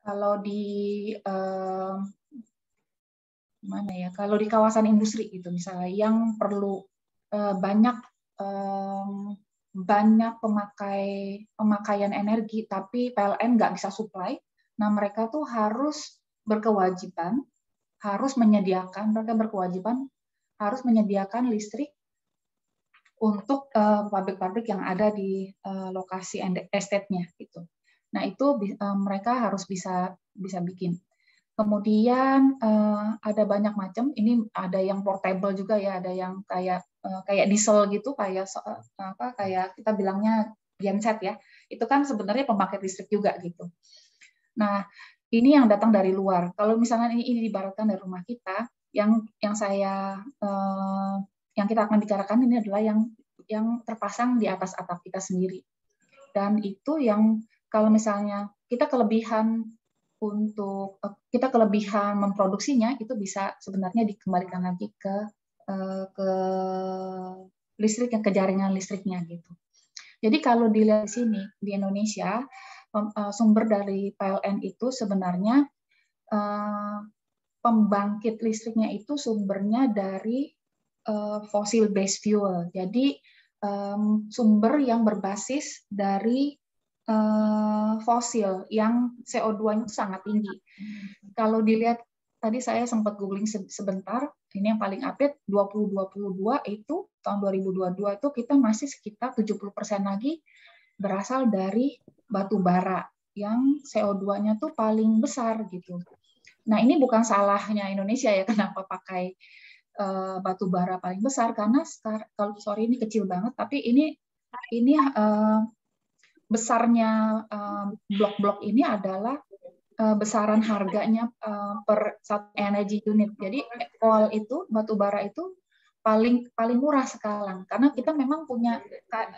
kalau di mana ya? Kalau di kawasan industri gitu misalnya yang perlu banyak pemakaian energi, tapi PLN nggak bisa supply. Nah mereka tuh harus berkewajiban mereka berkewajiban harus menyediakan listrik untuk pabrik-pabrik yang ada di lokasi estate-nya gitu. Nah itu mereka harus bisa bikin. Kemudian ada banyak macam. Ini ada yang portable juga ya, ada yang kayak diesel gitu, kayak kita bilangnya genset ya. Itu kan sebenarnya pembangkit listrik juga gitu. Nah ini yang datang dari luar. Kalau misalnya ini diibaratkan dari rumah kita, yang kita akan bicarakan ini adalah yang terpasang di atas atap kita sendiri. Dan itu yang kalau misalnya kita kelebihan memproduksinya, itu bisa sebenarnya dikembalikan lagi ke listrik, ke jaringan listriknya gitu. Jadi kalau dilihat di sini di Indonesia, sumber dari PLN itu sebenarnya pembangkit listriknya itu sumbernya dari fossil based fuel. Jadi sumber yang berbasis dari fosil yang CO2-nya sangat tinggi. Kalau dilihat tadi saya sempat googling sebentar, ini yang paling update 2022 itu tahun 2022 itu kita masih sekitar 70% lagi berasal dari batu bara yang CO2-nya tuh paling besar gitu. Nah, ini bukan salahnya Indonesia ya kenapa pakai batu bara paling besar, karena kalau ini kecil banget, tapi ini besarnya blok-blok ini adalah besaran harganya per satu energy unit. Jadi coal itu, batu bara itu paling murah sekarang, karena kita memang punya,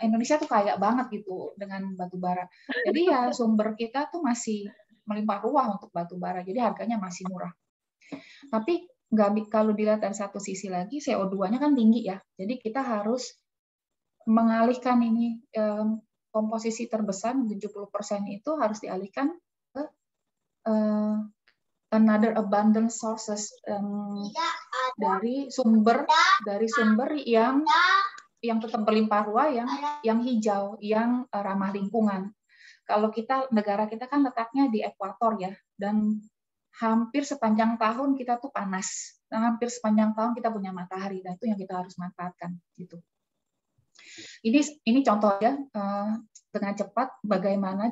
Indonesia tuh kaya banget gitu dengan batu bara. Jadi ya sumber kita tuh masih melimpah ruah untuk batu bara, jadi harganya masih murah. Tapi kalau dilihat dari satu sisi lagi, CO2-nya kan tinggi ya, jadi kita harus mengalihkan ini, komposisi terbesar 70% itu harus dialihkan ke another abundant sources, dari sumber yang tetap berlimpah ruah, yang hijau, yang ramah lingkungan. Kalau negara kita kan letaknya di ekuator ya, dan hampir sepanjang tahun kita tuh panas, dan hampir sepanjang tahun kita punya matahari, dan itu yang kita harus manfaatkan gitu. Ini contoh ya, dengan cepat bagaimana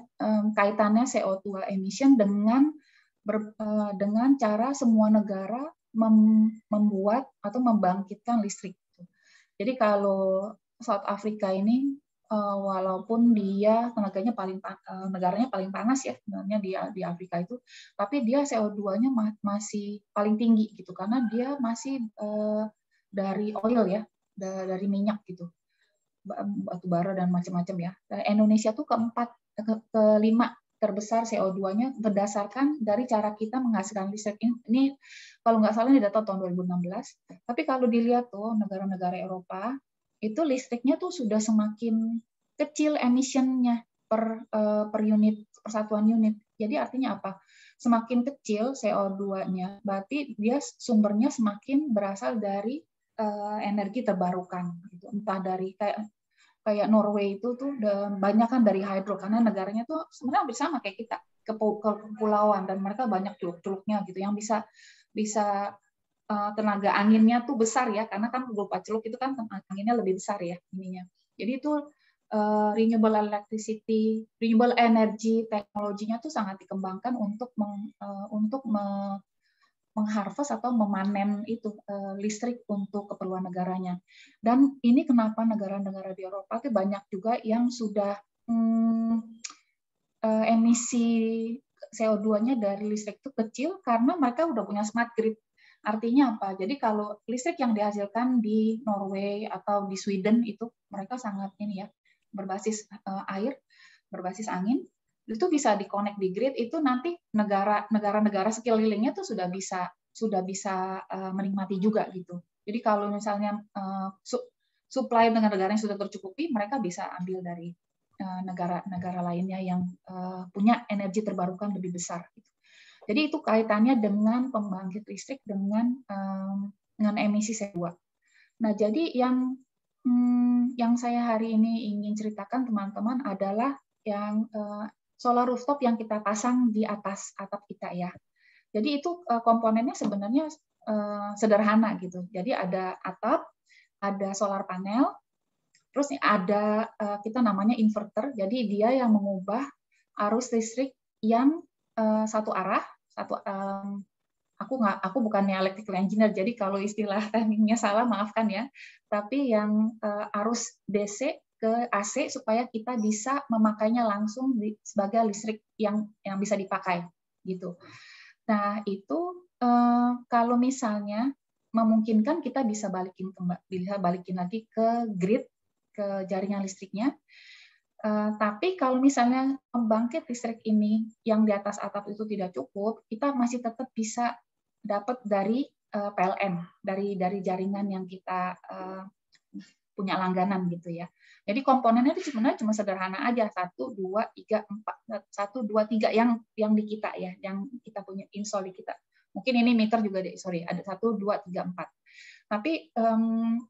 kaitannya CO2 emission dengan cara semua negara membuat atau membangkitkan listrik. Jadi kalau South Africa ini walaupun dia negaranya paling panas ya sebenarnya di Afrika itu, tapi dia CO2-nya masih paling tinggi gitu, karena dia masih dari oil ya, dari minyak gitu, batu bara dan macam-macam ya. Indonesia tuh kelima terbesar CO2-nya berdasarkan dari cara kita menghasilkan listrik. Ini kalau nggak salah ini data tahun 2016. Tapi kalau dilihat tuh negara-negara Eropa itu listriknya tuh sudah semakin kecil emissionnya per unit, persatuan unit. Jadi artinya apa? Semakin kecil CO2-nya, berarti dia sumbernya semakin berasal dari energi terbarukan, gitu. Entah dari kayak Norway itu tuh banyak kan dari hydro, karena negaranya tuh sebenarnya hampir sama kayak kita, kepulauan, dan mereka banyak celuk-celuknya gitu, yang bisa tenaga anginnya tuh besar ya, karena kan berupa celuk itu kan anginnya lebih besar ya ininya. Jadi itu renewable energy teknologinya tuh sangat dikembangkan untuk mengharvest atau memanen itu listrik untuk keperluan negaranya. Dan ini kenapa negara-negara di Eropa itu banyak juga yang sudah emisi CO2-nya dari listrik itu kecil, karena mereka udah punya smart grid. Artinya apa? Jadi kalau listrik yang dihasilkan di Norway atau di Sweden itu mereka sangat ini ya, berbasis air, berbasis angin, itu bisa di-connect di grid, itu nanti negara-negara sekelilingnya tuh sudah bisa menikmati juga gitu. Jadi kalau misalnya supply dengan negara yang sudah tercukupi, mereka bisa ambil dari negara-negara lainnya yang punya energi terbarukan lebih besar. Jadi itu kaitannya dengan pembangkit listrik dengan emisi CO2. Nah, jadi yang saya hari ini ingin ceritakan teman-teman adalah yang solar rooftop yang kita pasang di atas atap kita ya. Jadi itu komponennya sebenarnya sederhana gitu. Jadi ada atap, ada solar panel, terus ada kita namanya inverter. Jadi dia yang mengubah arus listrik yang satu arah. Aku bukannya electrical engineer, jadi kalau istilah tekniknya salah maafkan ya. Tapi yang arus DC ke AC supaya kita bisa memakainya langsung sebagai listrik yang bisa dipakai gitu. Nah, itu kalau misalnya memungkinkan kita bisa balikin lagi ke grid, ke jaringan listriknya. Tapi kalau misalnya pembangkit listrik ini yang di atas atap itu tidak cukup, kita masih tetap bisa dapat dari PLN, dari jaringan yang kita punya langganan gitu ya. Jadi komponennya itu sebenarnya cuma sederhana aja, 1, 2, 3, 4, 1, 2, 3 yang di kita ya, yang kita punya install di kita. Mungkin ini meter juga deh, sorry, ada 1, 2, 3, 4. Tapi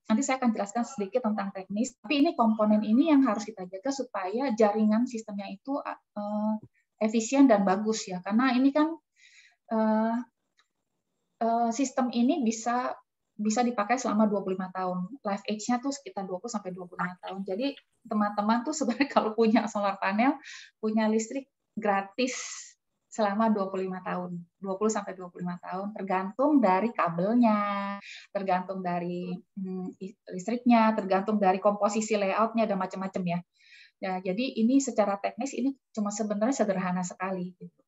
nanti saya akan jelaskan sedikit tentang teknis. Tapi ini komponen ini yang harus kita jaga supaya jaringan sistemnya itu efisien dan bagus ya, karena ini kan sistem ini bisa dipakai selama 25 tahun. Life age-nya tuh sekitar 20 sampai 25 tahun. Jadi teman-teman tuh sebenarnya kalau punya solar panel, punya listrik gratis selama 25 tahun. 20 sampai 25 tahun tergantung dari kabelnya, tergantung dari listriknya, tergantung dari komposisi layout-nya dan macam-macam ya. Ya, jadi ini secara teknis ini cuma sebenarnya sederhana sekali gitu.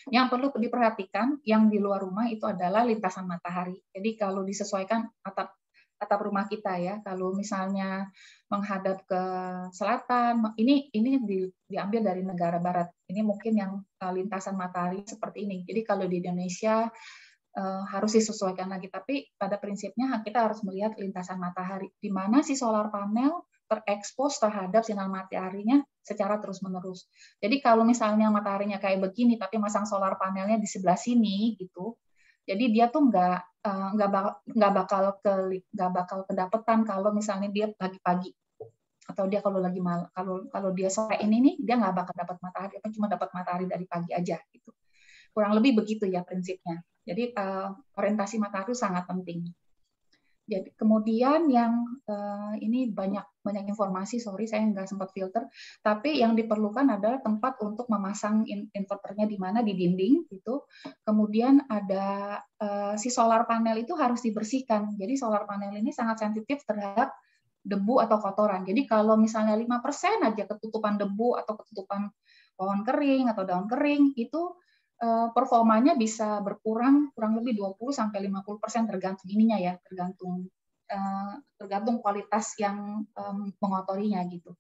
Yang perlu diperhatikan yang di luar rumah itu adalah lintasan matahari. Jadi kalau disesuaikan atap rumah kita ya, kalau misalnya menghadap ke selatan, ini diambil dari negara barat. Ini mungkin yang lintasan matahari seperti ini. Jadi kalau di Indonesia harus disesuaikan lagi. Tapi pada prinsipnya kita harus melihat lintasan matahari, di mana si solar panel terekspos terhadap sinar mataharinya secara terus-menerus. Jadi kalau misalnya mataharinya kayak begini, tapi masang solar panelnya di sebelah sini, gitu, jadi dia tuh nggak bakal kedapetan kalau misalnya dia pagi-pagi atau dia kalau lagi malam, kalau dia sore ini nih dia nggak bakal dapat matahari, cuma dapat matahari dari pagi aja, gitu. Kurang lebih begitu ya prinsipnya. Jadi orientasi matahari sangat penting. Jadi kemudian yang ini banyak informasi, sorry saya nggak sempat filter, tapi yang diperlukan adalah tempat untuk memasang inverternya di mana, di dinding gitu. Kemudian ada si solar panel itu harus dibersihkan. Jadi solar panel ini sangat sensitif terhadap debu atau kotoran. Jadi kalau misalnya 5% aja ketutupan debu atau ketutupan pohon kering atau daun kering, itu performanya bisa berkurang kurang lebih 20 sampai 50% tergantung ininya ya, tergantung kualitas yang mengotorinya gitu.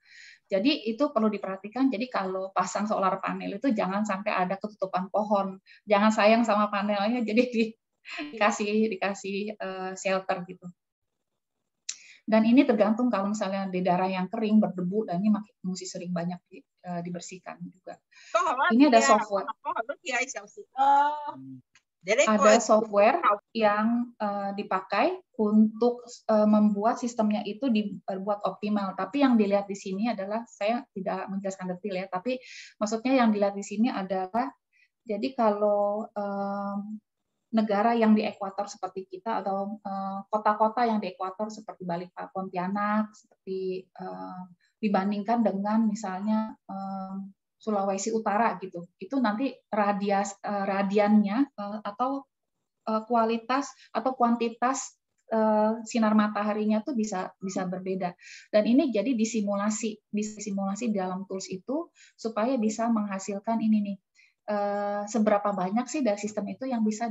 Jadi itu perlu diperhatikan. Jadi kalau pasang solar panel itu jangan sampai ada ketutupan pohon, jangan sayang sama panelnya, jadi dikasih shelter gitu. Dan ini tergantung kalau misalnya di daerah yang kering berdebu, dan ini mesti sering banyak dibersihkan juga. Ini ada software. Ada software yang dipakai untuk membuat sistemnya itu dibuat optimal. Tapi yang dilihat di sini adalah, saya tidak menjelaskan detail ya, tapi maksudnya yang dilihat di sini adalah, jadi kalau negara yang di ekuator seperti kita, atau kota-kota yang di ekuator seperti Balikpapan, Pontianak, seperti dibandingkan dengan misalnya Sulawesi Utara gitu, itu nanti radiannya atau kualitas atau kuantitas sinar mataharinya tuh bisa berbeda. Dan ini jadi disimulasi dalam tools itu supaya bisa menghasilkan ini nih, seberapa banyak sih dari sistem itu yang bisa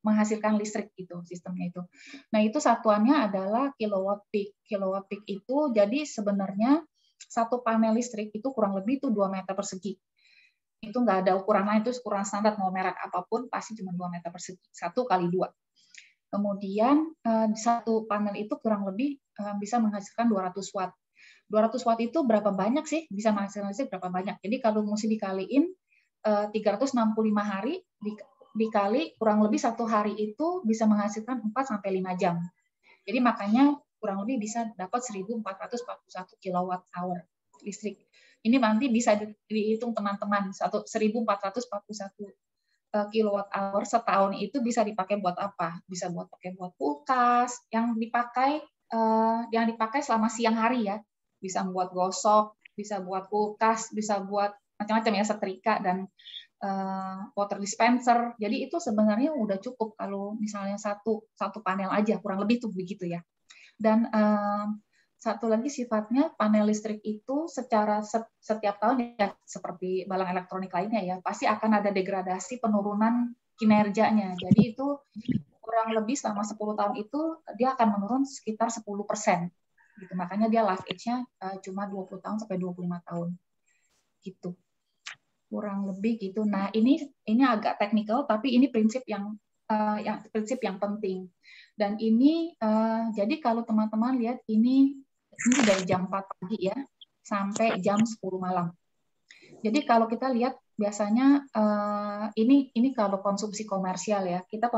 menghasilkan listrik gitu sistemnya itu. Nah, itu satuannya adalah kilowatt peak. Kilowatt peak itu jadi sebenarnya satu panel listrik itu kurang lebih itu 2 meter persegi. Itu nggak ada ukuran lain, itu ukuran standar, mau merek apapun pasti cuma 2 meter persegi, 1 kali 2. Kemudian satu panel itu kurang lebih bisa menghasilkan 200 watt. 200 watt itu berapa banyak sih? Bisa menghasilkan listrik berapa banyak? Jadi kalau mesti dikaliin 365 hari dikali kurang lebih 1 hari itu bisa menghasilkan 4 sampai 5 jam. Jadi makanya kurang lebih bisa dapat 1441 kilowatt hour listrik. Ini nanti bisa dihitung teman-teman, 1441 kilowatt hour setahun itu bisa dipakai buat apa? Bisa buat kulkas yang dipakai selama siang hari ya. Bisa buat gosok, bisa buat kulkas, bisa buat macam-macam ya, setrika dan water dispenser. Jadi itu sebenarnya udah cukup kalau misalnya satu panel aja, kurang lebih tuh begitu ya. Dan satu lagi sifatnya panel listrik itu secara setiap tahun ya seperti barang elektronik lainnya ya pasti akan ada degradasi penurunan kinerjanya. Jadi itu kurang lebih selama 10 tahun itu dia akan menurun sekitar 10%. Gitu. Makanya dia life age-nya cuma 20 tahun sampai 25 tahun. Gitu. Kurang lebih gitu. Nah, ini agak teknikal tapi ini prinsip yang penting. Dan ini jadi kalau teman-teman lihat ini dari jam 4 pagi ya sampai jam 10 malam. Jadi kalau kita lihat biasanya ini kalau konsumsi komersial ya, kita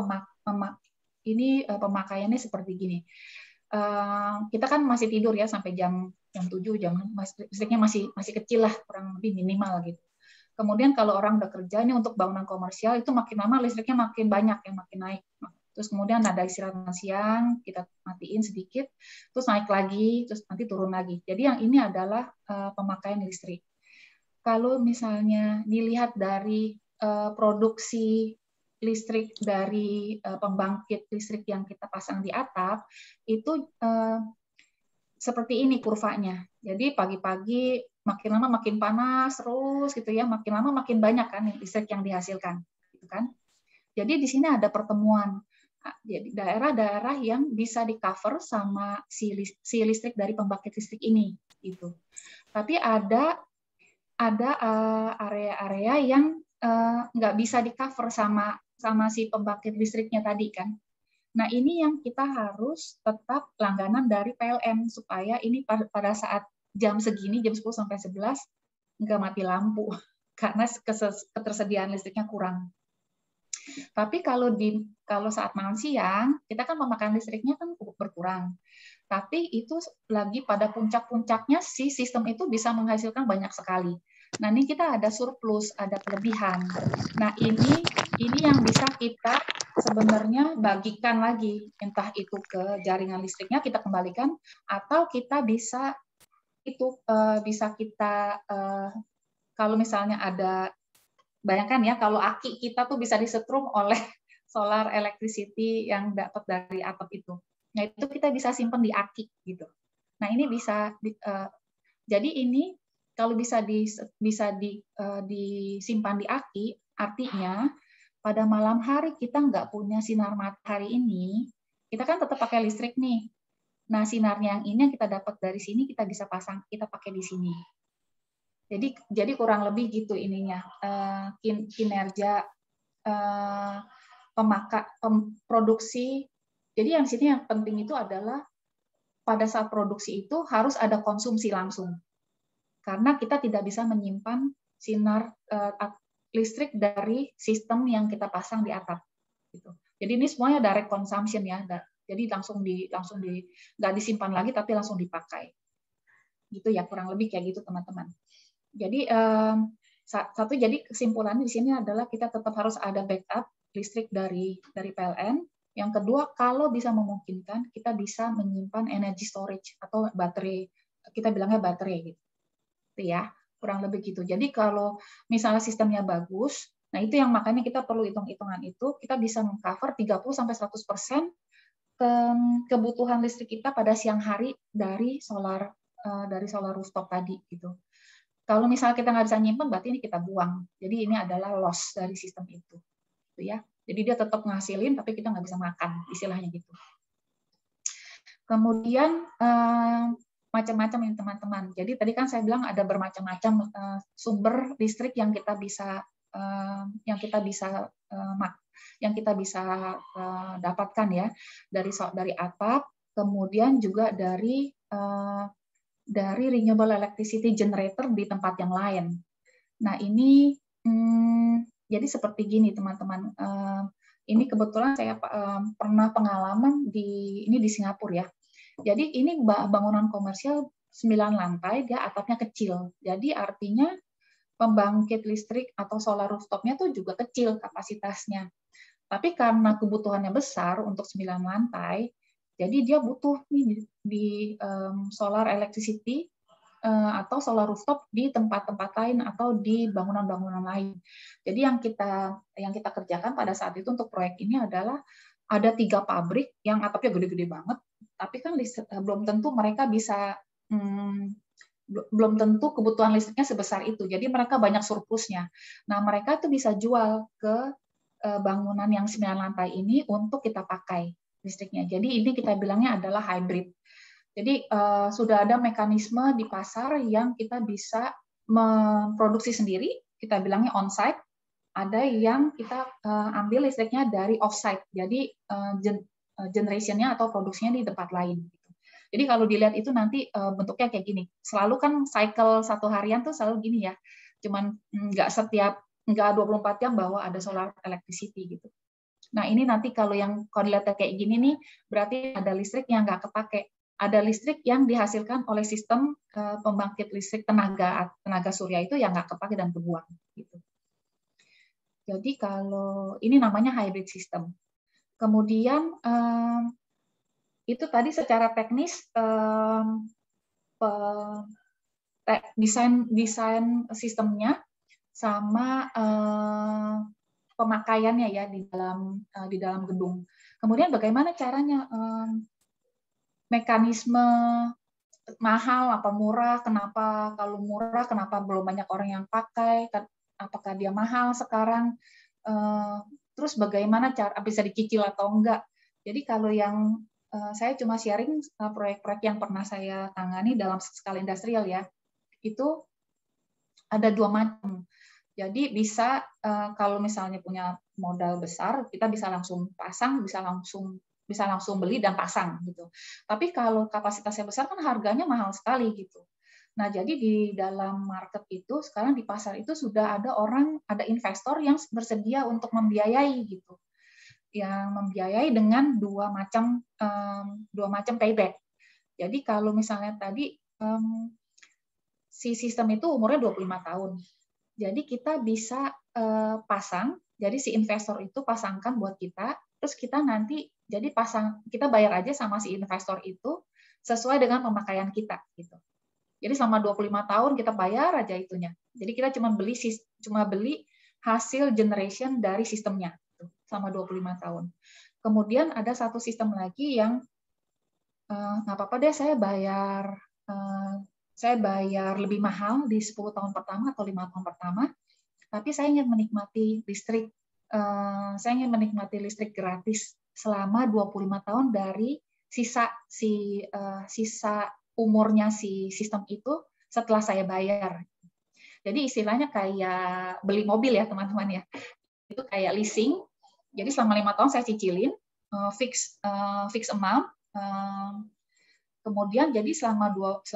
pemakaiannya seperti gini. Kita kan masih tidur ya sampai jam 7, listriknya masih kecil lah, kurang lebih minimal gitu. Kemudian kalau orang udah kerja ini untuk bangunan komersial itu makin lama listriknya makin banyak ya, makin naik. Terus kemudian ada istirahat siang, kita matiin sedikit, terus naik lagi, terus nanti turun lagi. Jadi yang ini adalah pemakaian listrik. Kalau misalnya dilihat dari produksi listrik dari pembangkit listrik yang kita pasang di atap, itu seperti ini kurvanya. Jadi pagi-pagi makin lama makin panas terus gitu ya, makin lama makin banyak kan listrik yang dihasilkan, gitu kan. Jadi di sini ada pertemuan. Jadi daerah-daerah yang bisa di-cover sama si listrik dari pembangkit listrik ini gitu. Tapi ada area-area yang nggak bisa di-cover sama si pembangkit listriknya tadi kan. Nah, ini yang kita harus tetap langganan dari PLN supaya ini pada saat jam segini, jam 10 sampai 11 nggak mati lampu karena ketersediaan listriknya kurang. Tapi kalau saat malam siang, kita kan pemakaian listriknya kan berkurang. Tapi itu lagi pada puncak-puncaknya si sistem itu bisa menghasilkan banyak sekali. Nah, ini kita ada surplus, ada kelebihan. Nah, ini yang bisa kita sebenarnya bagikan lagi, entah itu ke jaringan listriknya kita kembalikan, atau kita bisa kita kalau misalnya ada, bayangkan ya kalau aki kita tuh bisa disetrum oleh solar electricity yang dapat dari atap itu. Nah, itu kita bisa simpan di aki gitu. Nah, ini bisa jadi ini kalau bisa disimpan di aki, artinya pada malam hari kita nggak punya sinar matahari ini, kita kan tetap pakai listrik nih. Nah, sinarnya yang ini yang kita dapat dari sini kita bisa kita pakai di sini. Jadi kurang lebih gitu ininya kinerja produksi. Jadi yang sini yang penting itu adalah pada saat produksi itu harus ada konsumsi langsung. Karena kita tidak bisa menyimpan sinar listrik dari sistem yang kita pasang di atap. Gitu. Jadi ini semuanya direct consumption ya. Jadi langsung nggak disimpan lagi tapi langsung dipakai. Gitu ya, kurang lebih kayak gitu teman-teman. Jadi jadi kesimpulannya di sini adalah kita tetap harus ada backup listrik dari PLN. Yang kedua, kalau bisa memungkinkan kita bisa menyimpan energy storage atau baterai, kita bilangnya baterai gitu. Ya, kurang lebih gitu. Jadi kalau misalnya sistemnya bagus, nah itu yang makanya kita perlu hitung-hitungan itu, kita bisa meng-cover 30-100% kebutuhan listrik kita pada siang hari dari solar rooftop tadi gitu. Kalau misalnya kita nggak bisa nyimpen, berarti ini kita buang. Jadi ini adalah loss dari sistem itu. Gitu ya. Jadi dia tetap ngasilin, tapi kita nggak bisa makan, istilahnya gitu. Kemudian macam-macam ini teman-teman. Jadi tadi kan saya bilang ada bermacam-macam sumber listrik yang kita bisa dapatkan ya dari atap, kemudian juga dari dari renewable electricity generator di tempat yang lain. Nah, ini jadi seperti gini, teman-teman. Ini kebetulan saya pernah pengalaman di Singapura ya. Jadi ini bangunan komersial 9 lantai, dia atapnya kecil. Jadi artinya pembangkit listrik atau solar rooftop-nya tuh juga kecil kapasitasnya. Tapi karena kebutuhannya besar untuk 9 lantai, jadi dia butuh nih di solar electricity atau solar rooftop di tempat-tempat lain atau di bangunan-bangunan lain. Jadi yang kita kerjakan pada saat itu untuk proyek ini adalah ada 3 pabrik yang atapnya gede-gede banget, tapi kan belum tentu mereka bisa belum tentu kebutuhan listriknya sebesar itu. Jadi mereka banyak surplusnya. Nah, mereka itu bisa jual ke bangunan yang 9 lantai ini untuk kita pakai listriknya. Jadi ini kita bilangnya adalah hybrid. Jadi sudah ada mekanisme di pasar yang kita bisa memproduksi sendiri, kita bilangnya on-site. Ada yang kita ambil listriknya dari off-site, jadi generation-nya atau produksinya di tempat lain. Jadi kalau dilihat itu nanti bentuknya kayak gini. Selalu kan cycle 1 harian tuh selalu gini ya. Cuman nggak 24 jam bahwa ada solar electricity gitu. Nah ini nanti kalau dilihat kayak gini nih, berarti ada listrik yang nggak kepake. Ada listrik yang dihasilkan oleh sistem pembangkit listrik tenaga surya itu yang nggak kepake dan kebuang. Gitu. Jadi kalau ini namanya hybrid system. Kemudian itu tadi secara teknis desain sistemnya sama pemakaiannya ya di dalam gedung. Kemudian bagaimana caranya mekanisme mahal apa murah? Kalau murah kenapa belum banyak orang yang pakai? Apakah dia mahal sekarang? Terus bagaimana cara bisa dicicil atau enggak? Jadi kalau yang saya cuma sharing proyek-proyek yang pernah saya tangani dalam skala industrial ya. Itu ada 2 macam. Jadi bisa kalau misalnya punya modal besar, kita bisa langsung pasang, bisa langsung beli dan pasang gitu. Tapi kalau kapasitasnya besar kan harganya mahal sekali gitu. Nah, jadi di dalam market itu sekarang di pasar itu sudah ada investor yang bersedia untuk membiayai gitu. Yang membiayai dengan dua macam payback. Jadi kalau misalnya tadi si sistem itu umurnya 25 tahun. Jadi kita bisa pasang, jadi si investor itu pasangkan buat kita, terus kita nanti jadi kita bayar aja sama si investor itu sesuai dengan pemakaian kita gitu. Jadi selama 25 tahun kita bayar aja itunya. Jadi kita cuma beli hasil generation dari sistemnya selama 25 tahun. Kemudian ada satu sistem lagi yang nggak apa-apa deh saya bayar lebih mahal di 10 tahun pertama atau 5 tahun pertama, tapi saya ingin menikmati listrik gratis selama 25 tahun dari sisa umurnya si sistem itu setelah saya bayar. Jadi istilahnya kayak beli mobil ya teman-teman ya. Itu kayak leasing. Jadi selama 5 tahun saya cicilin fix amount. Kemudian jadi selama 20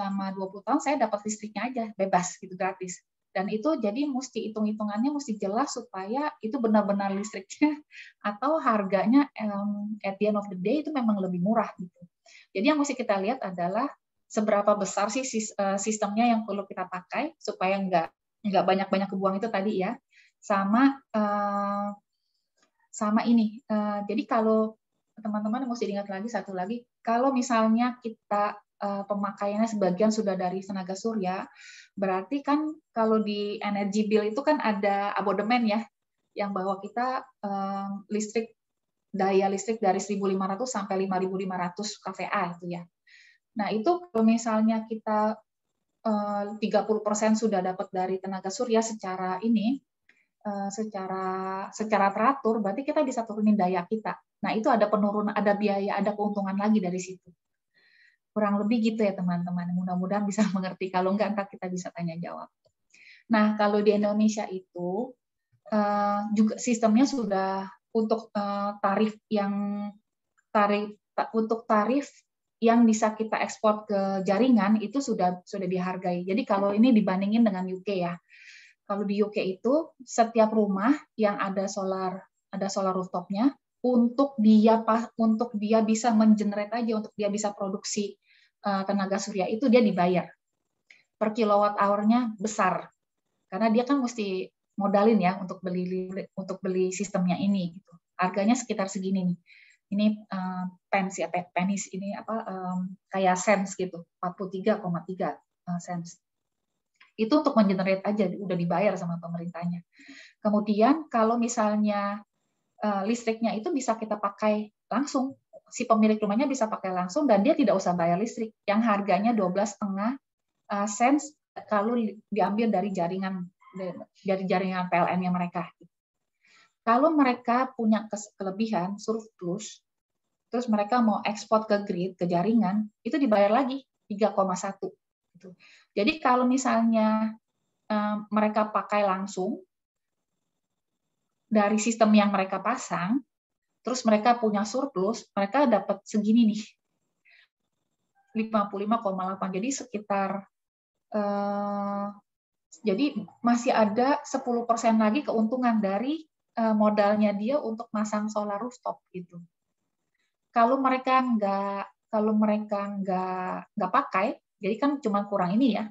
tahun saya dapat listriknya aja bebas gitu gratis. Dan itu jadi mesti hitung-hitungannya mesti jelas supaya itu benar-benar listriknya atau harganya at the end of the day itu memang lebih murah gitu. Jadi yang mesti kita lihat adalah seberapa besar sih sistemnya yang perlu kita pakai supaya nggak banyak-banyak kebuang itu tadi ya. Sama ini. Jadi kalau teman-teman mesti diingat lagi satu lagi, kalau misalnya kita pemakaiannya sebagian sudah dari tenaga surya, berarti kan kalau di energy bill itu kan ada abodemen ya, yang bahwa kita daya listrik dari 1.500 sampai 5.500 kVA itu ya. Nah itu kalau misalnya kita 30% sudah dapat dari tenaga surya secara teratur, berarti kita bisa turunin daya kita. Nah, itu ada penurunan, ada biaya, ada keuntungan lagi dari situ. Kurang lebih gitu ya, teman-teman. Mudah-mudahan bisa mengerti. Kalau enggak, ntar kita bisa tanya jawab. Nah, kalau di Indonesia itu juga sistemnya sudah untuk tarif yang bisa kita ekspor ke jaringan itu sudah dihargai. Jadi kalau ini dibandingin dengan UK ya. Kalau di UK itu setiap rumah yang ada solar rooftopnya, untuk dia bisa mengenerate aja, untuk dia bisa produksi tenaga surya itu dia dibayar per kilowatt hour-nya besar, karena dia kan mesti modalin ya untuk beli sistemnya ini gitu. Harganya sekitar segini nih. Ini pennies ini kayak cents gitu, 43,3 cents. Itu untuk mengenerate aja udah dibayar sama pemerintahnya. Kemudian kalau misalnya listriknya itu bisa kita pakai langsung, si pemilik rumahnya bisa pakai langsung dan dia tidak usah bayar listrik yang harganya 12,5 cents kalau diambil dari jaringan PLN-nya mereka. Kalau mereka punya kelebihan surplus, terus mereka mau ekspor ke grid, ke jaringan, itu dibayar lagi 3,1. Gitu. Jadi kalau misalnya mereka pakai langsung dari sistem yang mereka pasang, terus mereka punya surplus, mereka dapat segini nih, 55,8. Jadi sekitar jadi masih ada 10% lagi keuntungan dari modalnya dia untuk masang solar rooftop gitu. Kalau mereka nggak pakai, jadi kan cuma kurang ini ya,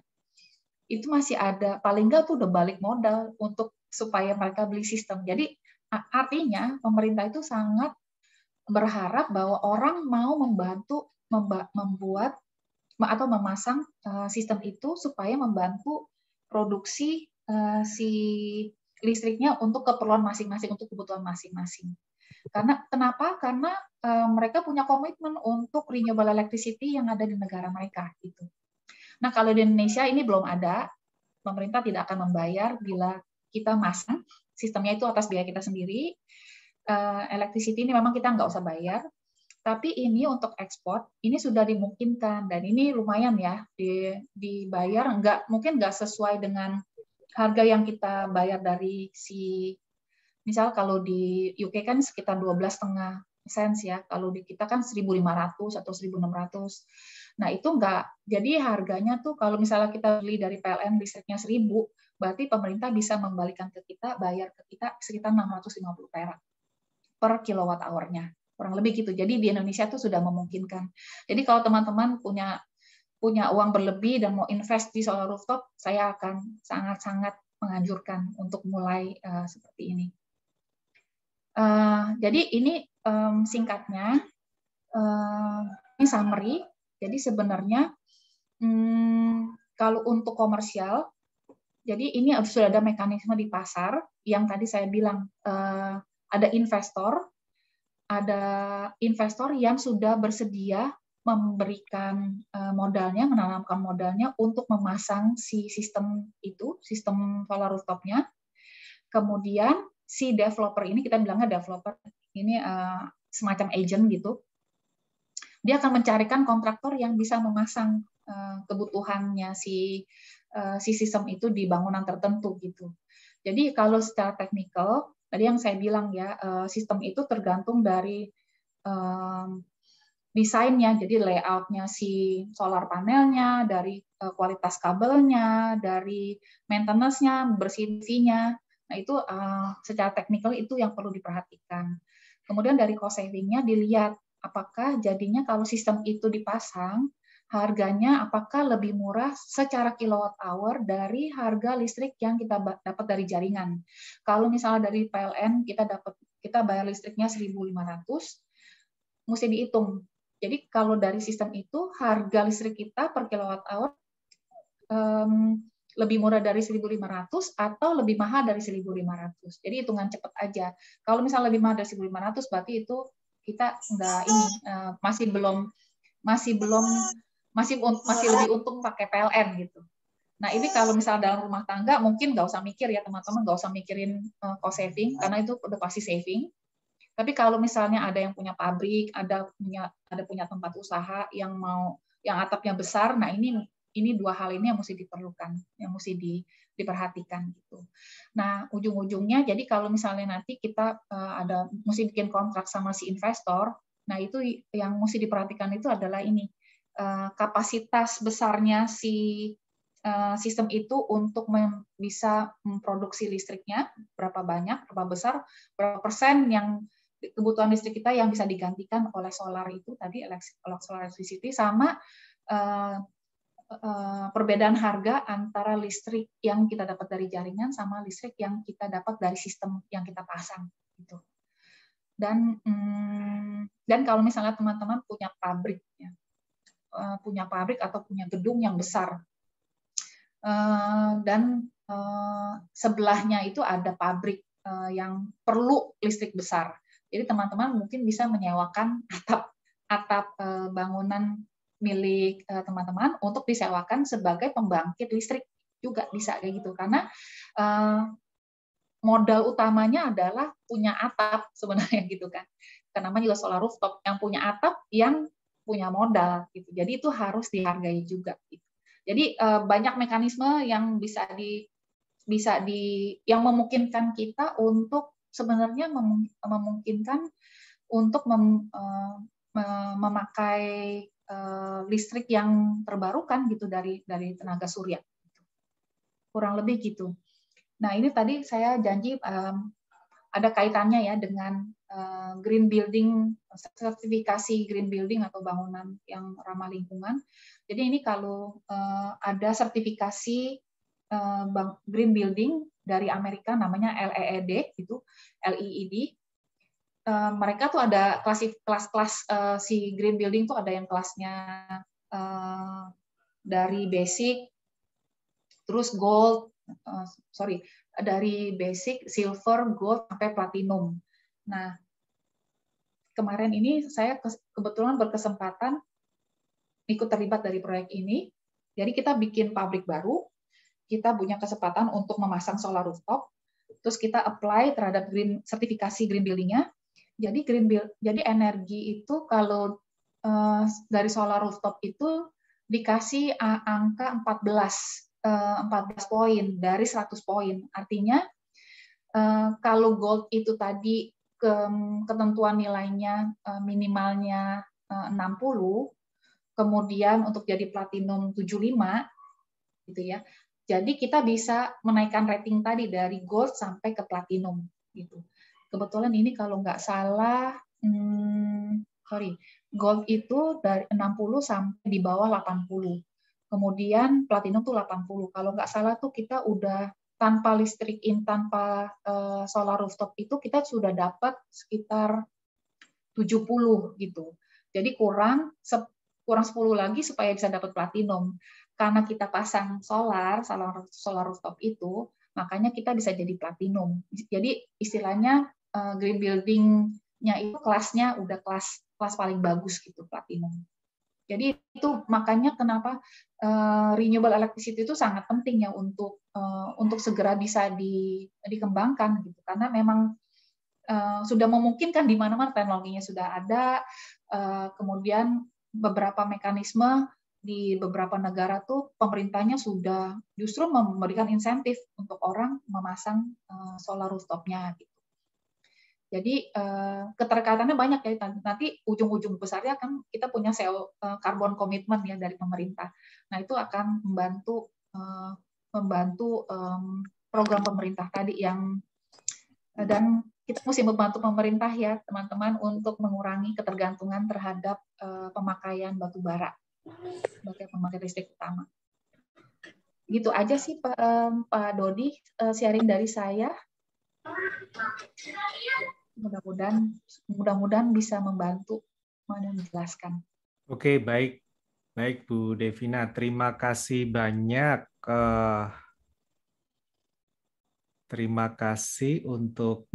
itu masih ada, paling nggak tuh udah balik modal untuk supaya mereka beli sistem. Jadi artinya pemerintah itu sangat berharap bahwa orang mau membantu membuat atau memasang sistem itu supaya membantu produksi si listriknya untuk keperluan masing-masing, untuk kebutuhan masing-masing. Kenapa? Karena mereka punya komitmen untuk renewable electricity yang ada di negara mereka gitu. Nah, kalau di Indonesia ini belum ada, pemerintah tidak akan membayar bila kita masang sistemnya itu atas biaya kita sendiri. Electricity ini memang kita nggak usah bayar, tapi ini untuk ekspor ini sudah dimungkinkan dan ini lumayan ya dibayar, mungkin nggak sesuai dengan harga yang kita bayar dari misal kalau di UK kan sekitar 12,5 cents ya, kalau di kita kan 1.500 atau 1.600. Nah itu nggak, jadi harganya tuh kalau misalnya kita beli dari PLN listriknya 1.000, berarti pemerintah bisa membalikan ke kita, bayar ke kita sekitar 650 perak per kilowatt hour-nya. Kurang lebih gitu. Jadi di Indonesia itu sudah memungkinkan. Jadi kalau teman-teman punya uang berlebih dan mau invest di solar rooftop, saya akan sangat-sangat menganjurkan untuk mulai seperti ini. Jadi ini singkatnya, ini summary. Jadi sebenarnya kalau untuk komersial, jadi ini sudah ada mekanisme di pasar yang tadi saya bilang ada investor yang sudah bersedia memberikan modalnya, menanamkan modalnya untuk memasang si sistem solar rooftopnya. Kemudian si developer ini, kita bilangnya developer, ini semacam agent gitu, dia akan mencarikan kontraktor yang bisa memasang kebutuhannya si sistem itu di bangunan tertentu gitu. Jadi kalau secara teknikal, tadi yang saya bilang ya, sistem itu tergantung dari desainnya, jadi layoutnya si solar panelnya, dari kualitas kabelnya, dari maintenance-nya, bersihnya. Nah itu secara teknikal itu yang perlu diperhatikan. Kemudian dari cost saving-nya dilihat apakah jadinya kalau sistem itu dipasang, harganya apakah lebih murah secara kilowatt hour dari harga listrik yang kita dapat dari jaringan. Kalau misalnya dari PLN kita bayar listriknya 1.500, mesti dihitung. Jadi kalau dari sistem itu harga listrik kita per kilowatt hour lebih murah dari 1.500 atau lebih mahal dari 1.500. Jadi hitungan cepat aja. Kalau misalnya lebih mahal dari 1.500 berarti itu kita masih lebih untung pakai PLN gitu. Nah ini kalau misalnya dalam rumah tangga mungkin nggak usah mikir ya teman-teman, nggak usah mikirin cost saving karena itu udah pasti saving. Tapi kalau misalnya ada yang punya pabrik, ada punya tempat usaha yang atapnya besar, nah ini dua hal ini yang mesti diperlukan, yang mesti diperhatikan gitu. Nah ujung-ujungnya jadi kalau misalnya nanti kita mesti bikin kontrak sama si investor, nah itu yang mesti diperhatikan itu adalah ini. kapasitas besarnya si sistem itu untuk bisa memproduksi listriknya, berapa banyak, berapa besar, berapa persen yang kebutuhan listrik kita yang bisa digantikan oleh solar itu tadi, solar electricity, sama perbedaan harga antara listrik yang kita dapat dari jaringan sama listrik yang kita dapat dari sistem yang kita pasang gitu. Dan kalau misalnya teman-teman punya pabrik ya, punya pabrik atau punya gedung yang besar, dan sebelahnya itu ada pabrik yang perlu listrik besar. Jadi teman-teman mungkin bisa menyewakan atap bangunan milik teman-teman untuk disewakan sebagai pembangkit listrik juga bisa kayak gitu. Karena modal utamanya adalah punya atap sebenarnya gitu kan. Karena namanya juga solar rooftop, yang punya atap yang punya modal gitu. Jadi itu harus dihargai juga gitu. Jadi banyak mekanisme yang yang memungkinkan kita untuk sebenarnya memungkinkan untuk memakai listrik yang terbarukan gitu dari tenaga surya. Kurang lebih gitu. Nah, ini tadi saya janji ada kaitannya ya dengan green building, sertifikasi green building atau bangunan yang ramah lingkungan. Jadi ini kalau ada sertifikasi green building dari Amerika namanya LEED itu, LEED. Mereka tuh ada kelas-kelas si green building tuh ada yang kelasnya dari basic, terus gold, dari basic, silver, gold, sampai platinum. Nah, kemarin ini saya kebetulan berkesempatan ikut terlibat dari proyek ini. Jadi kita bikin pabrik baru, kita punya kesempatan untuk memasang solar rooftop, terus kita apply terhadap sertifikasi green building-nya. Jadi energi itu kalau dari solar rooftop itu dikasih angka 14 poin dari 100 poin. Artinya kalau gold itu tadi ketentuan nilainya minimalnya 60, kemudian untuk jadi platinum 75 gitu ya. Jadi kita bisa menaikkan rating tadi dari gold sampai ke platinum gitu. Kebetulan ini kalau nggak salah gold itu dari 60 sampai di bawah 80. Kemudian platinum tuh 80. Kalau nggak salah tuh kita udah tanpa tanpa solar rooftop itu kita sudah dapat sekitar 70 gitu. Jadi kurang 10 lagi supaya bisa dapat platinum. Karena kita pasang solar rooftop itu, makanya kita bisa jadi platinum. Jadi istilahnya green building-nya itu kelasnya udah kelas paling bagus gitu, platinum. Jadi itu makanya kenapa renewable electricity itu sangat penting ya untuk segera bisa dikembangkan gitu. Karena memang sudah memungkinkan di mana-mana, teknologinya sudah ada, kemudian beberapa mekanisme di beberapa negara tuh pemerintahnya sudah justru memberikan insentif untuk orang memasang solar rooftop-nya gitu. Jadi keterkaitannya banyak ya, nanti ujung-ujung besarnya kan kita punya carbon commitment ya dari pemerintah. Nah itu akan membantu program pemerintah tadi dan kita mesti membantu pemerintah ya teman-teman untuk mengurangi ketergantungan terhadap pemakaian batu bara sebagai pembangkit listrik utama. Gitu aja sih Pak Dodi, sharing dari saya. Mudah-mudahan bisa membantu menjelaskan. Oke, baik Bu Devina, terima kasih banyak. Terima kasih untuk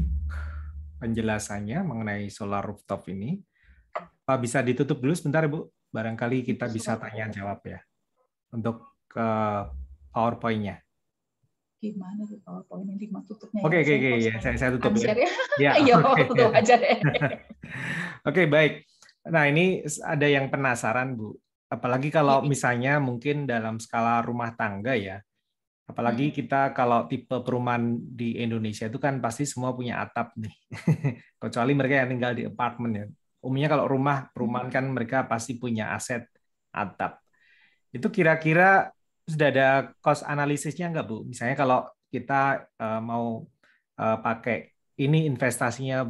penjelasannya mengenai solar rooftop ini. Bisa ditutup dulu sebentar, Bu? Barangkali kita bisa tanya jawab ya untuk PowerPoint-nya. Gimana tuh PowerPoint ini tutupnya? Oke, ya. Saya tutup ya. Ya, tutup aja deh. Oke, baik. Nah, ini ada yang penasaran, Bu. Apalagi kalau misalnya mungkin dalam skala rumah tangga ya. Apalagi kita kalau tipe perumahan di Indonesia itu kan pasti semua punya atap nih. Kecuali mereka yang tinggal di apartemen ya. Umumnya kalau rumah perumahan kan mereka pasti punya aset atap. Itu kira-kira sudah ada cost analisisnya nggak, Bu? Misalnya kalau kita mau pakai ini investasinya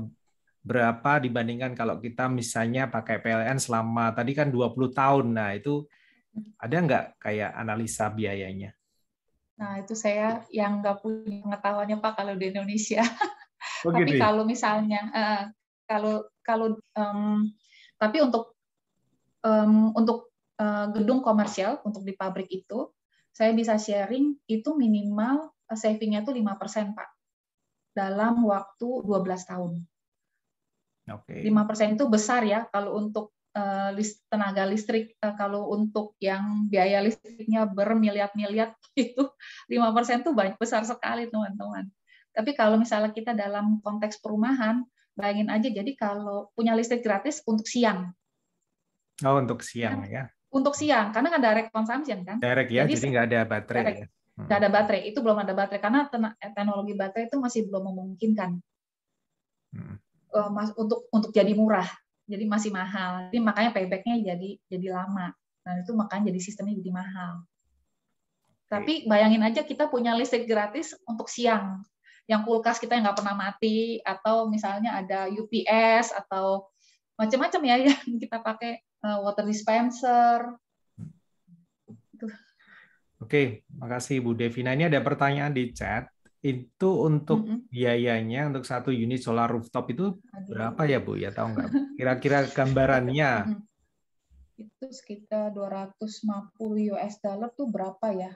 berapa dibandingkan kalau kita misalnya pakai PLN selama tadi kan 20 tahun. Nah, itu ada nggak kayak analisa biayanya? Nah, itu saya yang nggak punya pengetahuannya Pak kalau di Indonesia. Oh Tapi gitu ya? kalau misalnya kalau kalau tapi untuk gedung komersial untuk di pabrik itu saya bisa sharing itu minimal savingnya itu 5% Pak dalam waktu 12 tahun. Oke. 5% itu besar ya kalau untuk tenaga listrik, kalau untuk yang biaya listriknya bermiliar-miliar itu 5% itu banyak, besar sekali teman-teman. Tapi kalau misalnya kita dalam konteks perumahan, bayangin aja, jadi kalau punya listrik gratis untuk siang. Oh, untuk siang ya. Untuk siang, karena kan direct consumption kan. Direct ya, jadi nggak ada baterai direct, ya. nggak ada baterai, itu belum ada baterai, karena teknologi baterai itu masih belum memungkinkan untuk jadi murah. Jadi masih mahal. Jadi makanya payback-nya jadi lama. Nah, itu makanya jadi sistemnya jadi mahal. Tapi bayangin aja kita punya listrik gratis untuk siang. Yang kulkas kita yang nggak pernah mati, atau misalnya ada UPS, atau macam-macam ya yang kita pakai, water dispenser. Oke, makasih Bu Devina. Ini ada pertanyaan di chat. Itu untuk biayanya untuk 1 unit solar rooftop itu berapa ya Bu? Ya tahu nggak? Kira-kira gambarannya. Itu sekitar 250 US dollar tuh berapa ya?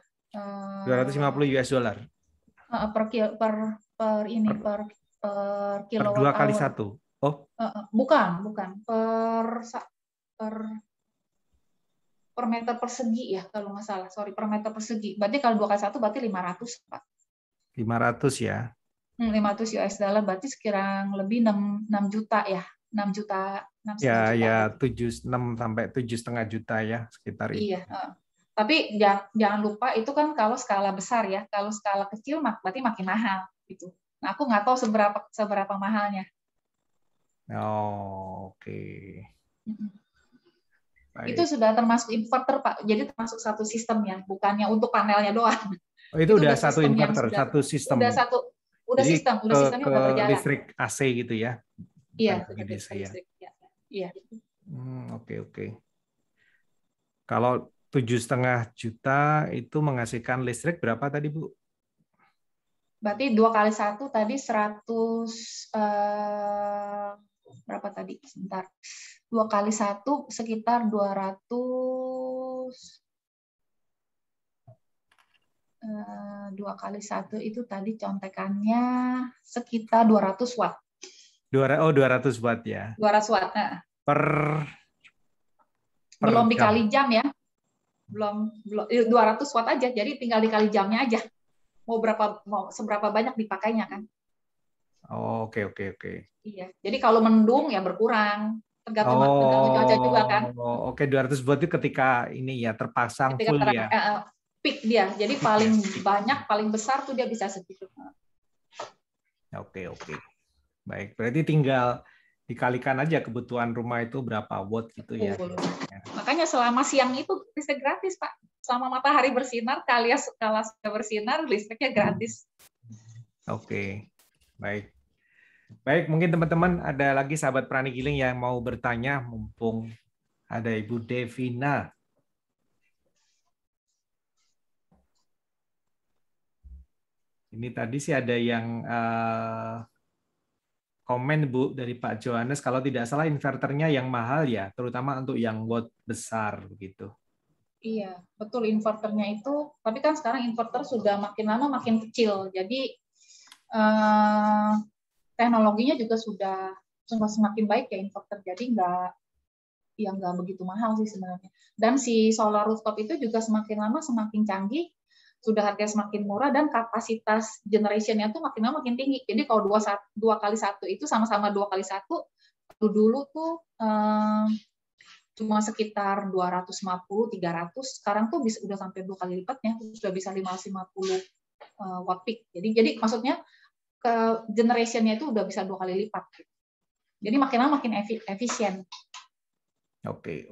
250 US dollar. Per kilowatt Per 2 kali hour. 1. Oh. Bukan per meter persegi ya kalau nggak salah. Sorry, per meter persegi. Berarti kalau 2 kali 1 berarti 500 Pak. 500 ya. 500 US dollar berarti sekirang lebih 6 juta ya. 6 juta. 6 Ya, juta. ya 6 sampai 7,5 juta ya sekitar itu. Iya. Tapi jangan lupa itu kan kalau skala besar ya. Kalau skala kecil berarti makin mahal gitu. Nah, aku nggak tahu seberapa mahalnya. Oh, oke. Itu sudah termasuk inverter Pak. Jadi termasuk satu sistem ya, bukannya untuk panelnya doang. Oh, itu udah satu inverter, satu sistem. Udah jadi sistemnya udah berjalan. Listrik AC gitu ya? Iya, listrik ya. Iya. Oke. Kalau 7,5 juta itu menghasilkan listrik berapa tadi Bu? Berarti 2 kali 1 tadi 100 berapa tadi? Sebentar. 2 kali 1 sekitar 200 2 kali 1 itu tadi contekannya sekitar 200 watt. 200 watt ya. 200 watt. Per belum dikali jam ya. Belum 200 watt aja. Jadi tinggal dikali jamnya aja. Mau seberapa banyak dipakainya kan. Oh, oke. Iya. Jadi kalau mendung ya berkurang. Tergantung cuaca juga kan. Oke, 200 watt itu ketika ini ya terpasang full ya. Peak dia. Jadi paling banyak, paling besar tuh dia bisa segitu. Oke. Baik, berarti tinggal dikalikan aja kebutuhan rumah itu berapa watt gitu ya. Makanya selama siang itu listrik gratis, Pak. Selama matahari bersinar, kalau sudah bersinar, listriknya gratis. Oke, baik. Baik, mungkin teman-teman ada lagi sahabat Prani Giling yang mau bertanya, mumpung ada Ibu Devina. Ini tadi sih ada yang komen Bu dari Pak Johannes, kalau tidak salah inverternya yang mahal ya, terutama untuk yang watt besar begitu. Iya, betul inverternya itu. Tapi kan sekarang inverter sudah makin lama makin kecil. Jadi teknologinya juga sudah semakin baik ya inverter. Jadi nggak begitu mahal sih sebenarnya. Dan si solar rooftop itu juga semakin lama semakin canggih. Sudah harganya semakin murah dan kapasitas generation-nya tuh makin lama makin tinggi. Jadi kalau 2 kali 1 itu sama-sama 2 kali 1, dulu tuh cuma sekitar 250, 300, sekarang tuh udah sampai 2 kali lipatnya, sudah bisa 550 watt peak. Jadi maksudnya ke generation-nya itu udah bisa 2 kali lipat. Jadi makin lama makin efisien. Oke.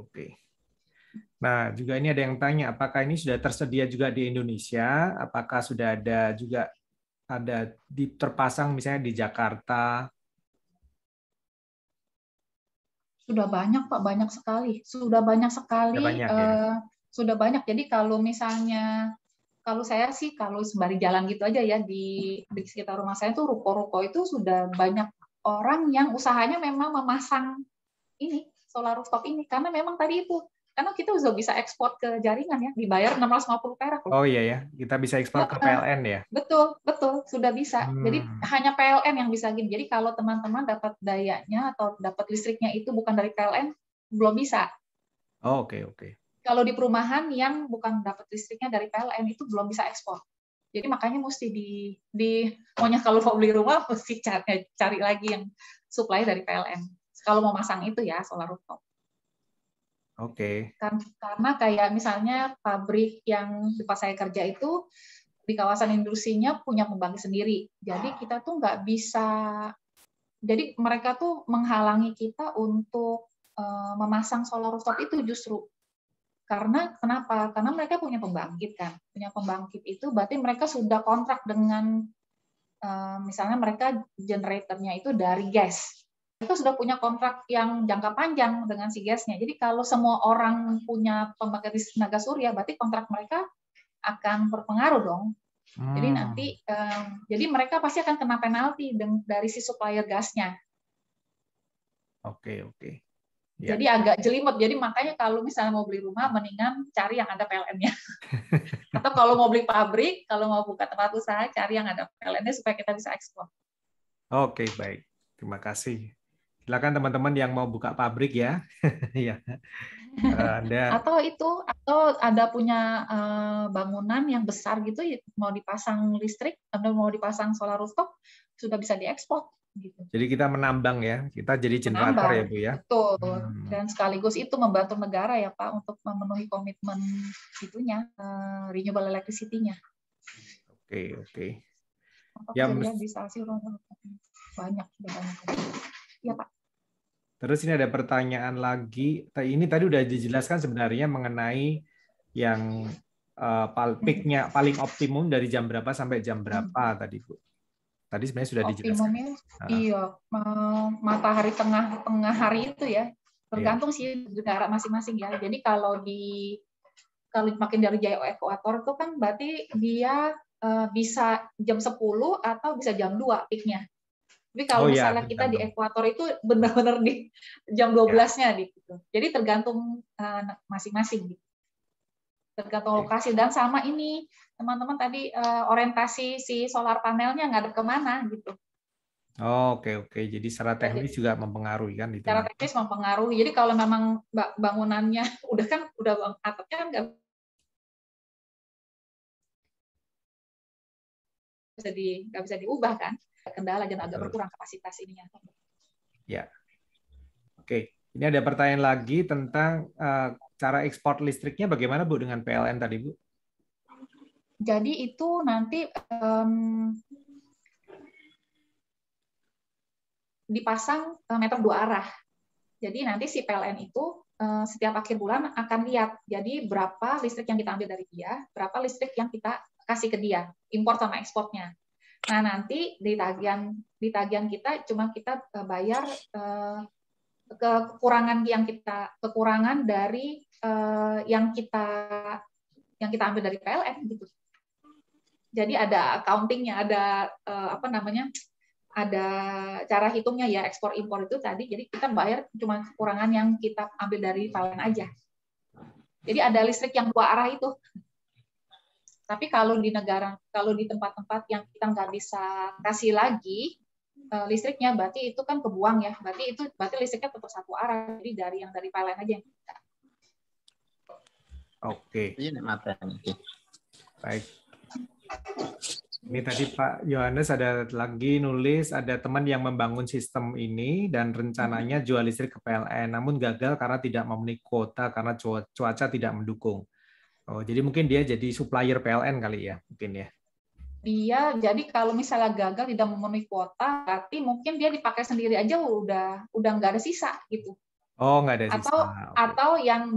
Nah, juga ini ada yang tanya, apakah ini sudah tersedia juga di Indonesia? Apakah sudah ada juga terpasang misalnya di Jakarta? Sudah banyak Pak, banyak sekali. Sudah banyak Sudah sekali. banyak ya? Sudah banyak. Jadi kalau misalnya, kalau saya sih kalau sembari jalan gitu aja ya di sekitar rumah saya tuh ruko-ruko itu sudah banyak orang yang usahanya memang memasang ini solar rooftop ini karena memang tadi itu karena kita sudah bisa ekspor ke jaringan ya dibayar 650 perak loh. Oh iya ya, kita bisa ekspor ke PLN ya? Betul, betul, sudah bisa. Jadi Hmm. hanya PLN yang bisa gini. Jadi kalau teman-teman dapat dayanya atau dapat listriknya itu bukan dari PLN, belum bisa. Oh, oke. Kalau di perumahan yang bukan dapat listriknya dari PLN itu belum bisa ekspor. Jadi makanya mesti maunya kalau mau beli rumah mesti cari lagi yang supply dari PLN. Kalau mau masang itu ya solar rooftop. Oke. Karena kayak misalnya pabrik yang tempat saya kerja itu di kawasan industrinya punya pembangkit sendiri. Jadi kita tuh nggak bisa, jadi mereka tuh menghalangi kita untuk memasang solar rooftop itu justru. Karena kenapa? Karena mereka punya pembangkit kan. Punya pembangkit itu berarti mereka sudah kontrak dengan misalnya mereka generatornya itu dari gas. Mereka sudah punya kontrak yang jangka panjang dengan si gasnya. Jadi kalau semua orang punya pembangkit tenaga surya, berarti kontrak mereka akan berpengaruh dong. Jadi nanti, jadi mereka pasti akan kena penalti dari si supplier gasnya. Oke. Ya. Jadi agak jelimet. Jadi makanya kalau misalnya mau beli rumah, mendingan cari yang ada PLN-nya. Atau kalau mau beli pabrik, kalau mau buka tempat usaha, cari yang ada PLN-nya supaya kita bisa ekspor. Oke, baik. Terima kasih. Silakan teman-teman yang mau buka pabrik ya. Ya. Anda atau ada punya bangunan yang besar gitu, mau dipasang listrik atau mau dipasang solar rooftop, sudah bisa diekspor. Gitu. Jadi kita menambang ya, kita jadi generator ya Menambang, Bu ya. betul. Dan sekaligus itu membantu negara ya Pak untuk memenuhi komitmen itunya, renewable electricity-nya. Oke. Ya, bisa sih banyak. Ya Pak. Terus ini ada pertanyaan lagi. Ini tadi udah dijelaskan sebenarnya mengenai yang peaknya paling optimum dari jam berapa sampai jam berapa tadi Bu. Tadi sebenarnya sudah dijelaskan. Optimumnya, iya, matahari tengah hari itu ya, tergantung sih negara masing-masing ya. Jadi kalau makin dari jauh ekuator itu kan berarti dia bisa jam 10 atau bisa jam 2 peaknya. Tapi kalau misalnya kita di ekuator itu benar-benar di jam 12-nya gitu. Jadi tergantung masing-masing gitu. Tergantung lokasi dan sama ini teman-teman tadi orientasi si solar panelnya ngadep kemana gitu. Oke. Jadi secara teknis juga mempengaruhi kan itu. Secara teknis mempengaruhi. Jadi kalau memang bangunannya udah atapnya kan nggak bisa diubah kan, kendala dan agak berkurang kapasitas ininya. Ya. Oke. Ini ada pertanyaan lagi tentang cara ekspor listriknya bagaimana Bu dengan PLN tadi Bu? Jadi itu nanti dipasang meter 2 arah. Jadi nanti si PLN itu setiap akhir bulan akan lihat jadi berapa listrik yang kita ambil dari dia, berapa listrik yang kita kasih ke dia, import sama ekspornya. Nah nanti di tagihan kita cuma kita bayar kekurangan dari yang kita ambil dari PLN gitu. Jadi ada accounting-nya, ada ada cara hitungnya ya, ekspor impor itu tadi. Jadi kita bayar cuma kekurangan yang kita ambil dari PLN aja. Jadi ada listrik yang 2 arah itu. Tapi kalau di tempat-tempat yang kita nggak bisa kasih lagi listriknya, berarti itu kan kebuang ya. Berarti listriknya tetap 1 arah. Jadi dari PLN aja yang kita. Oke. Baik. Ini tadi Pak Yohanes ada lagi nulis, ada teman yang membangun sistem ini dan rencananya jual listrik ke PLN, namun gagal karena tidak memenuhi kuota karena cuaca tidak mendukung. Oh, jadi mungkin dia jadi supplier PLN kali ya, mungkin ya. Dia jadi kalau misalnya gagal tidak memenuhi kuota, berarti mungkin dia dipakai sendiri aja udah nggak ada sisa gitu. Oh, nggak ada sisa. Oke. Atau yang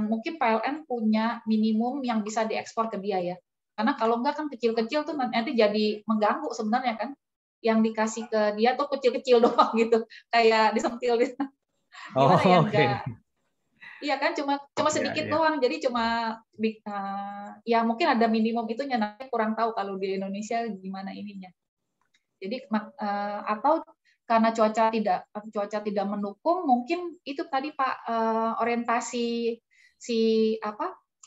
mungkin PLN punya minimum yang bisa diekspor ke dia ya. Karena kalau enggak kan kecil-kecil tuh nanti jadi mengganggu sebenarnya kan. Yang dikasih ke dia tuh kecil-kecil doang gitu. Kayak disentil gitu. Gimana ya, Oh, enggak. oke. Iya kan cuma Ya, sedikit ya. doang. Jadi ya mungkin ada minimum itunya, nanti kurang tahu kalau di Indonesia gimana ininya. Jadi atau karena cuaca tidak mendukung, mungkin itu tadi Pak, orientasi si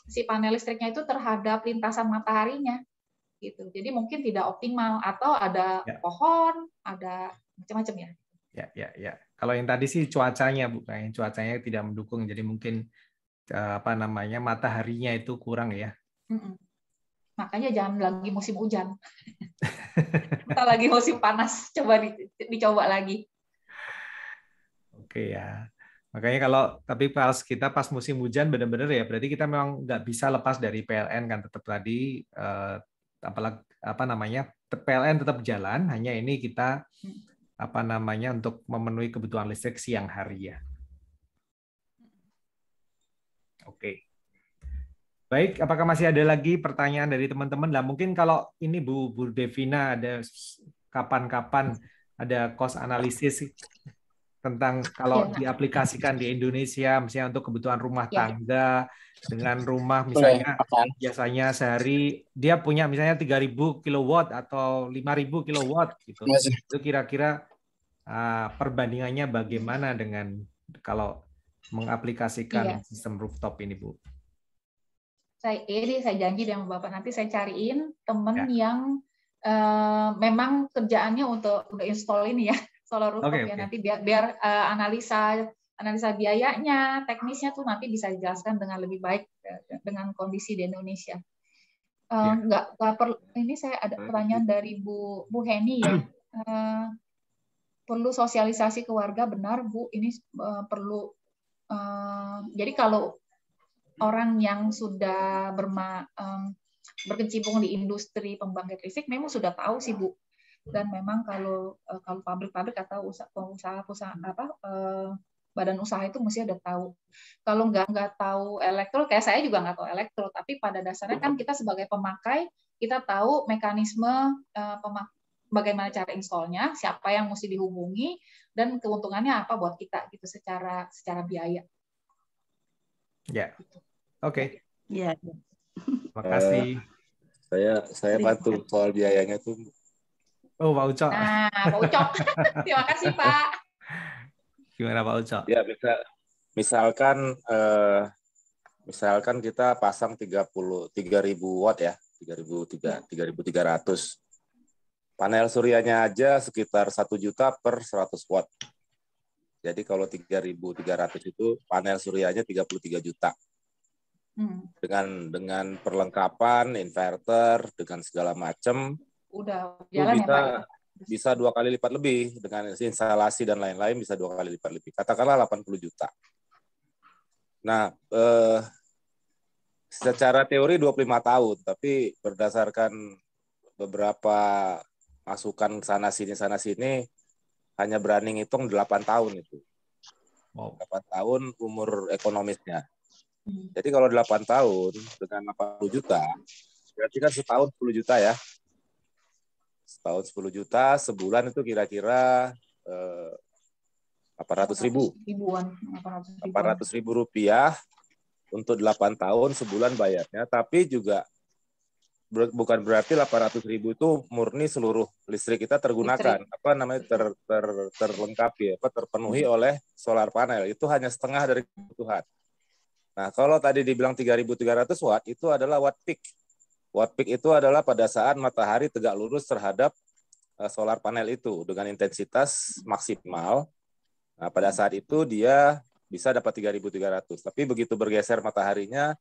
si panel listriknya itu terhadap lintasan mataharinya gitu. Jadi mungkin tidak optimal atau ada Ya, pohon, ada macam-macam ya. ya, ya, ya. Kalau yang tadi sih cuacanya, Bu. Yang cuacanya tidak mendukung, jadi mungkin apa namanya, mataharinya itu kurang ya. Makanya jangan lagi musim hujan. Kita lagi musim panas, dicoba lagi. Oke ya. Makanya kalau tapi pas musim hujan benar-benar ya berarti kita memang nggak bisa lepas dari PLN kan, tetap tadi apalagi apa namanya, PLN tetap jalan, hanya ini kita apa namanya untuk memenuhi kebutuhan listrik siang hari ya. Oke. Baik, apakah masih ada lagi pertanyaan dari teman-teman? Lah mungkin kalau ini Bu Devina ada kapan-kapan ada cost analisis tentang kalau Ya, diaplikasikan di Indonesia, misalnya untuk kebutuhan rumah ya. tangga dengan rumah Boleh, misalnya Pak. biasanya sehari dia punya misalnya 3.000 kilowatt atau 5.000 kilowatt gitu. Masih. Itu kira-kira perbandingannya bagaimana dengan kalau mengaplikasikan Iya. sistem rooftop ini, Bu? Saya janji dengan Bapak nanti saya cariin temen Ya. yang memang kerjaannya untuk install ini ya, solar rooftop ya. Oke. Nanti biar analisa biayanya, teknisnya tuh nanti bisa dijelaskan dengan lebih baik dengan kondisi di Indonesia. Ya. Nggak perlu. Ini saya ada pertanyaan dari Bu Heni ya. Perlu sosialisasi ke warga, benar Bu. Ini perlu. Jadi kalau orang yang sudah berkecimpung di industri pembangkit listrik memang sudah tahu sih Bu. Dan memang kalau pabrik-pabrik atau badan usaha itu mesti ada tahu. Kalau nggak tahu elektro, kayak saya juga nggak tahu elektro, tapi pada dasarnya kan kita sebagai pemakai kita tahu mekanisme bagaimana cara installnya, siapa yang mesti dihubungi, dan keuntungannya apa buat kita gitu secara biaya. Ya. Oke. Iya. Terima kasih. Saya bantu soal biayanya tuh. Oh, Pak Ucok. Nah, Pak Ucok. Terima kasih, Pak. Gimana Pak Ucok? Ya, misalkan kita pasang 3.000 watt ya, 3.300. Panel suryanya aja sekitar 1 juta per 100 watt. Jadi kalau 3.300 itu panel suryanya 33 juta. Dengan perlengkapan, inverter, dengan segala macam, udah jalan ya Pak? Bisa 2 kali lipat lebih, dengan instalasi dan lain-lain bisa 2 kali lipat lebih. Katakanlah 80 juta. Nah, secara teori 25 tahun, tapi berdasarkan beberapa masukan sana sini hanya berani ngitung 8 tahun itu. 8 tahun umur ekonomisnya. Jadi kalau 8 tahun dengan 80 juta, berarti kan setahun 10 juta ya. Setahun 10 juta, sebulan itu kira-kira 800.000. 800.000 rupiah untuk 8 tahun sebulan bayarnya, tapi juga bukan berarti 800.000 itu murni seluruh listrik kita tergunakan, terlengkapi, terpenuhi oleh solar panel. Itu hanya setengah dari kebutuhan. Nah, kalau tadi dibilang 3.300 watt, itu adalah watt peak. Watt peak itu adalah pada saat matahari tegak lurus terhadap solar panel itu dengan intensitas maksimal. Nah, pada saat itu dia bisa dapat 3.300. Tapi begitu bergeser mataharinya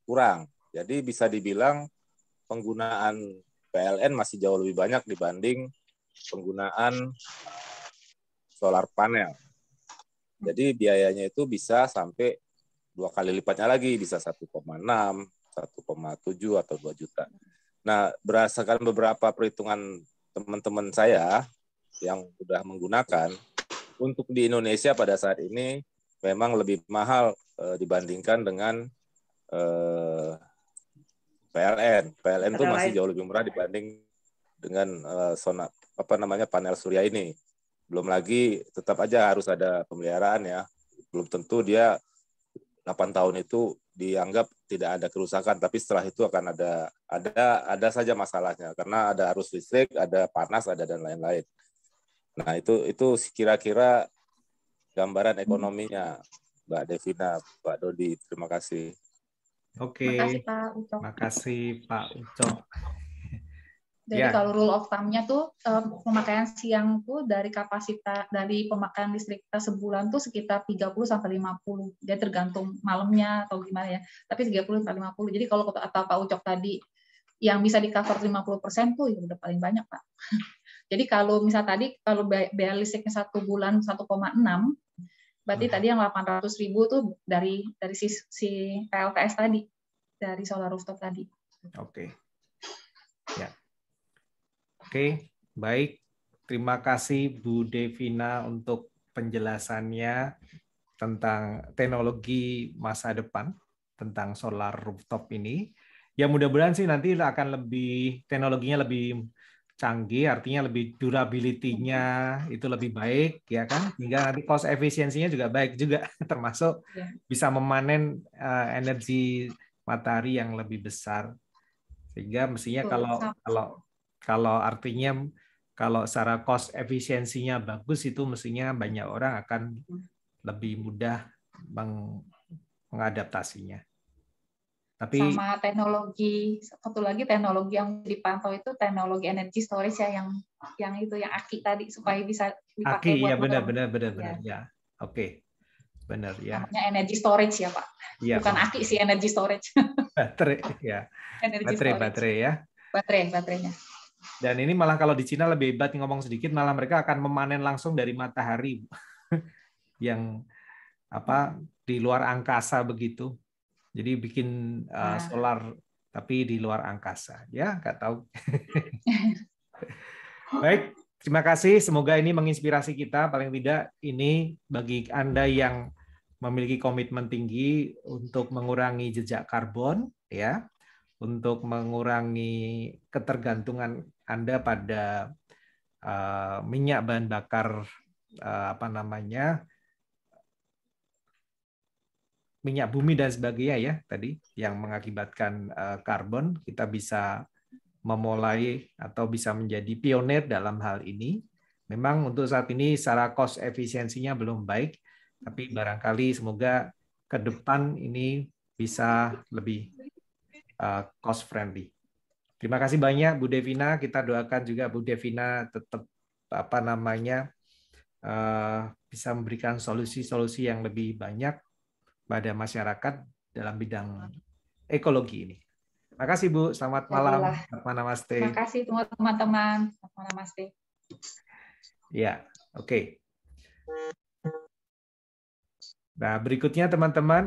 kurang. Jadi bisa dibilang penggunaan PLN masih jauh lebih banyak dibanding penggunaan solar panel. Jadi biayanya itu bisa sampai 2 kali lipatnya lagi, bisa 1,6, 1,7 atau 2 juta. Nah, berdasarkan beberapa perhitungan teman-teman saya yang sudah menggunakan, untuk di Indonesia pada saat ini memang lebih mahal dibandingkan dengan PLN. PLN itu masih jauh lebih murah dibanding dengan panel surya ini. Belum lagi tetap aja harus ada pemeliharaan ya. Belum tentu dia 8 tahun itu dianggap tidak ada kerusakan, tapi setelah itu akan ada saja masalahnya karena ada arus listrik, ada panas, ada dan lain-lain. Nah, itu kira-kira gambaran ekonominya, Mbak Devina, Pak Dodi. Terima kasih. Oke. Makasih Pak Ucok. Makasih Pak Ucok. Jadi Ya. kalau rule of thumb-nya tuh pemakaian siang tuh dari pemakaian listrik kita sebulan tuh sekitar 30 sampai 50. Dia tergantung malamnya atau gimana ya. Tapi 30 sampai 50. Jadi kalau kata Pak Ucok tadi yang bisa di-cover 50% tuh ya udah paling banyak, Pak. Jadi kalau misal tadi kalau biaya listriknya 1 bulan 1,6, berarti tadi yang 800.000 tuh dari si PLTS tadi, dari solar rooftop tadi. Oke. Ya. Oke, baik. Terima kasih Bu Devina untuk penjelasannya tentang teknologi masa depan tentang solar rooftop ini. Ya mudah-mudahan sih nanti akan teknologinya lebih canggih, artinya lebih durability-nya itu lebih baik, ya kan? Hingga nanti cost efisiensinya juga baik juga, termasuk bisa memanen energi matahari yang lebih besar. Sehingga mestinya kalau artinya kalau secara cost efisiensinya bagus itu mestinya banyak orang akan lebih mudah mengadaptasinya. Tapi sama satu lagi teknologi yang dipantau itu teknologi energy storage ya yang aki tadi supaya bisa dipakai buat benar ya. Oke. Benar ya. Namanya energy storage ya, Pak. Ya, bukan aki sih energy storage. Baterai ya. Baterai ya. Baterainya. Dan ini malah kalau di Cina lebih hebat ngomong sedikit, malah mereka akan memanen langsung dari matahari yang di luar angkasa begitu. Jadi bikin solar tapi di luar angkasa. Ya, nggak tahu. Baik, terima kasih. Semoga ini menginspirasi kita. Paling tidak ini bagi Anda yang memiliki komitmen tinggi untuk mengurangi jejak karbon, ya, untuk mengurangi ketergantungan Anda pada minyak bahan bakar minyak bumi dan sebagainya ya tadi yang mengakibatkan karbon. Kita bisa memulai atau bisa menjadi pionir dalam hal ini. Memang untuk saat ini secara cost efisiensinya belum baik, tapi barangkali semoga ke depan ini bisa lebih cost friendly. Terima kasih banyak Bu Devina. Kita doakan juga Bu Devina tetap bisa memberikan solusi-solusi yang lebih banyak pada masyarakat dalam bidang ekologi ini. Terima kasih Bu. Selamat malam. Namaste. Terima kasih teman-teman. Namaste. Ya, oke. Nah, berikutnya teman-teman.